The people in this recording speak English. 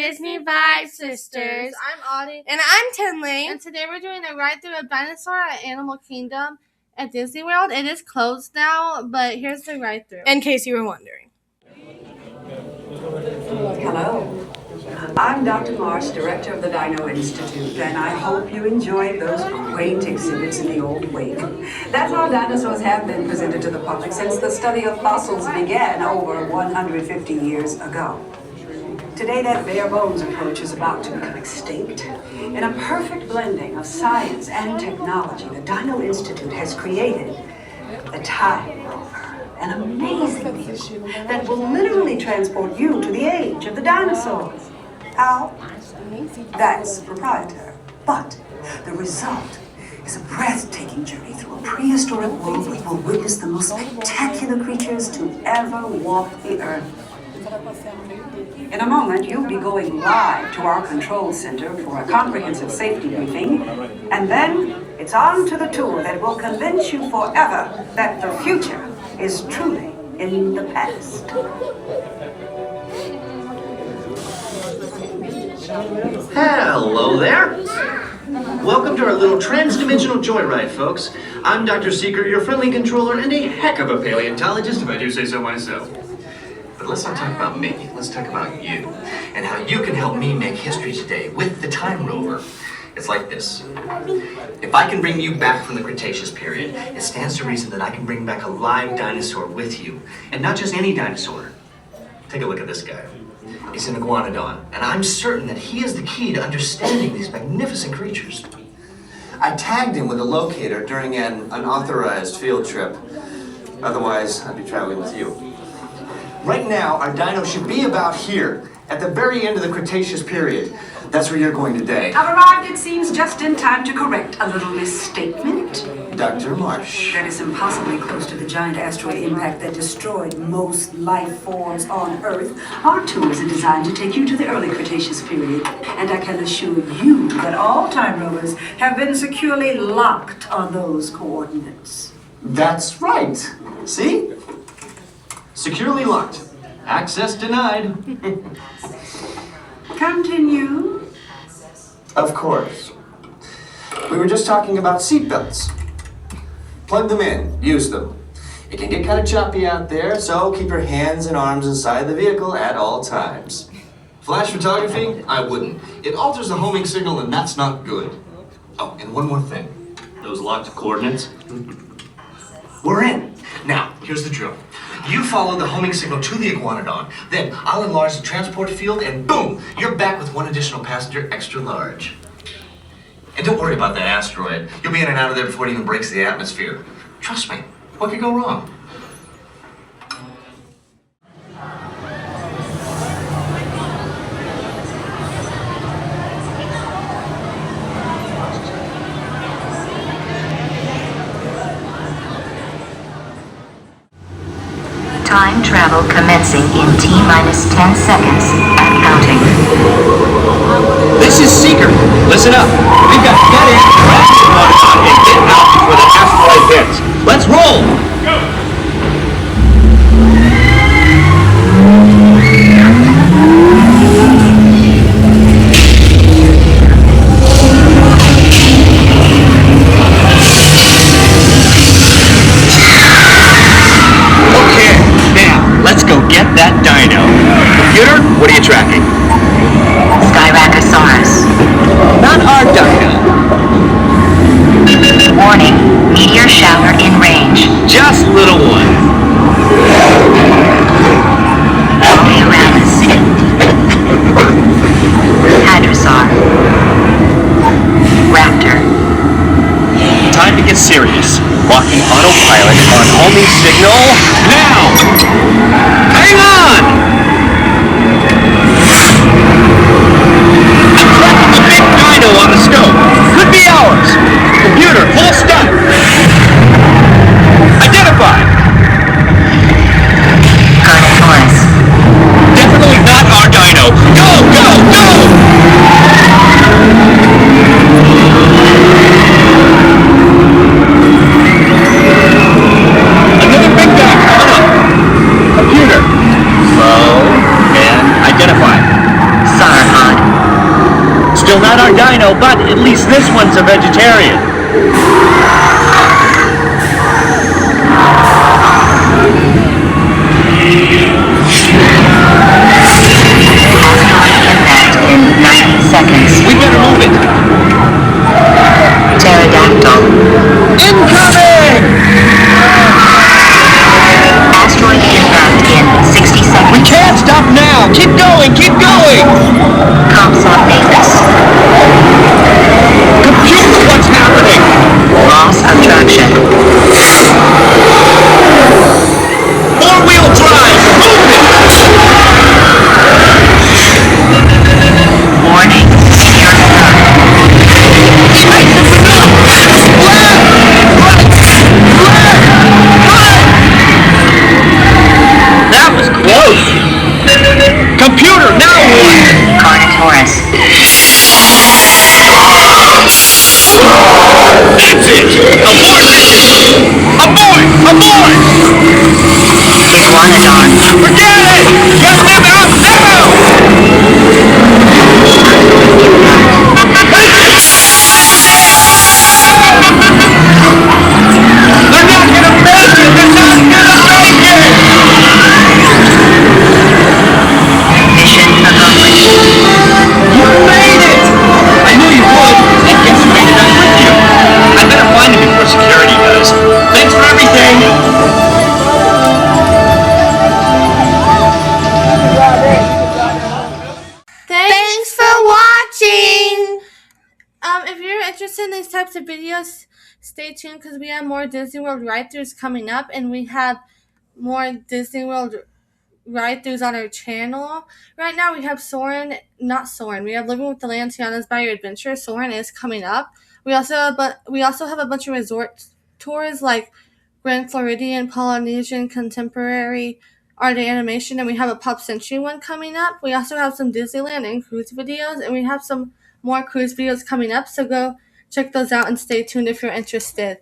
Disney Vibe Sisters. I'm Audie. And I'm Tinley. And today we're doing a ride through a Dinosaur at Animal Kingdom at Disney World. It is closed now, but here's the ride through. In case you were wondering. Hello. I'm Dr. Marsh, director of the Dino Institute, and I hope you enjoyed those quaint exhibits in the old wake. That's how dinosaurs have been presented to the public since the study of fossils began over 150 years ago. Today, that bare bones approach is about to become extinct. In a perfect blending of science and technology, the Dino Institute has created the Time Rover, an amazing vehicle that will literally transport you to the age of the dinosaurs. How? That's proprietary. But the result is a breathtaking journey through a prehistoric world where you'll witness the most spectacular creatures to ever walk the earth. In a moment, you'll be going live to our control center for a comprehensive safety briefing, and then it's on to the tour that will convince you forever that the future is truly in the past. Hello there! Welcome to our little trans-dimensional joyride, folks. I'm Dr. Seeker, your friendly controller, and a heck of a paleontologist, if I do say so myself. But let's not talk about me, let's talk about you, and how you can help me make history today with the Time Rover. It's like this. If I can bring you back from the Cretaceous period, it stands to reason that I can bring back a live dinosaur with you. And not just any dinosaur. Take a look at this guy. He's an iguanodon, and I'm certain that he is the key to understanding these magnificent creatures. I tagged him with a locator during an unauthorized field trip. Otherwise, I'd be traveling with you. Right now, our dino should be about here, at the very end of the Cretaceous period. That's where you're going today. I've arrived, it seems, just in time to correct a little misstatement. Dr. Marsh. That is impossibly close to the giant asteroid impact that destroyed most life forms on Earth. Our tours are designed to take you to the early Cretaceous period, and I can assure you that all time rovers have been securely locked on those coordinates. That's right. See? Securely locked. Access denied. Continue. Of course. We were just talking about seatbelts. Plug them in, use them. It can get kind of choppy out there, so keep your hands and arms inside the vehicle at all times. Flash photography? I wouldn't. It alters the homing signal, and that's not good. Oh, and one more thing. Those locked coordinates? We're in. Now, here's the drill. You follow the homing signal to the iguanodon, then I'll enlarge the transport field, and boom, you're back with one additional passenger extra large. And don't worry about that asteroid. You'll be in and out of there before it even breaks the atmosphere. Trust me, what could go wrong? Time travel commencing in T-minus 10 seconds and counting. This is Seeker. Listen up. We've got to get in, grab the iguanodon, and get out before the asteroid hits. Let's roll! Go! Let's go get that dino. Computer, what are you tracking? Skyracosaurus. Not our dino. Warning, meteor shower in range. Just little one. Oleoramus. Hadrosaur. Raptor. Time to get serious. Locking autopilot on homing signal now! Hang on! I'm tracking the big dino on the scope. Could be ours. Computer, full stop. Identify. Carnotaurus. Definitely not our dino. Go, go, go! Another big guy coming up. Computer. Slow and identify. Sarhan. Well, not our dino, but at least this one's a vegetarian. Impact in 90 seconds. We better move it. Pterodactyl. Incoming! Asteroid impact in 60 seconds. We can't stop now! Keep going! Keep going! Comsat Mavis. Computer, what's happening? Loss of traction. Four-wheel drive! Move it! Warning. Near That was close! Computer, now what? Carnotaurus. That's it! Abort mission! Abort! Abort! Iguanodon. Forget it! Get them out now! They're not gonna make it! They're not gonna make it! Mission accomplished. You made it! I knew you would. I guess you made it out with you. I better find him before security does. Thanks for everything! Thanks for watching! If you're interested in these types of videos, stay tuned because we have more Disney World ride-throughs coming up, and we have more Disney World ride-throughs on our channel. Right now we have we have Living with the Land, Tiana's by Your Adventure. Soarin' is coming up. We also have a bunch of resort tours like Grand Floridian, Polynesian, Contemporary, Art and Animation, and we have a Pop Century one coming up. We also have some Disneyland and cruise videos, and we have some more cruise videos coming up, so go check those out and stay tuned if you're interested.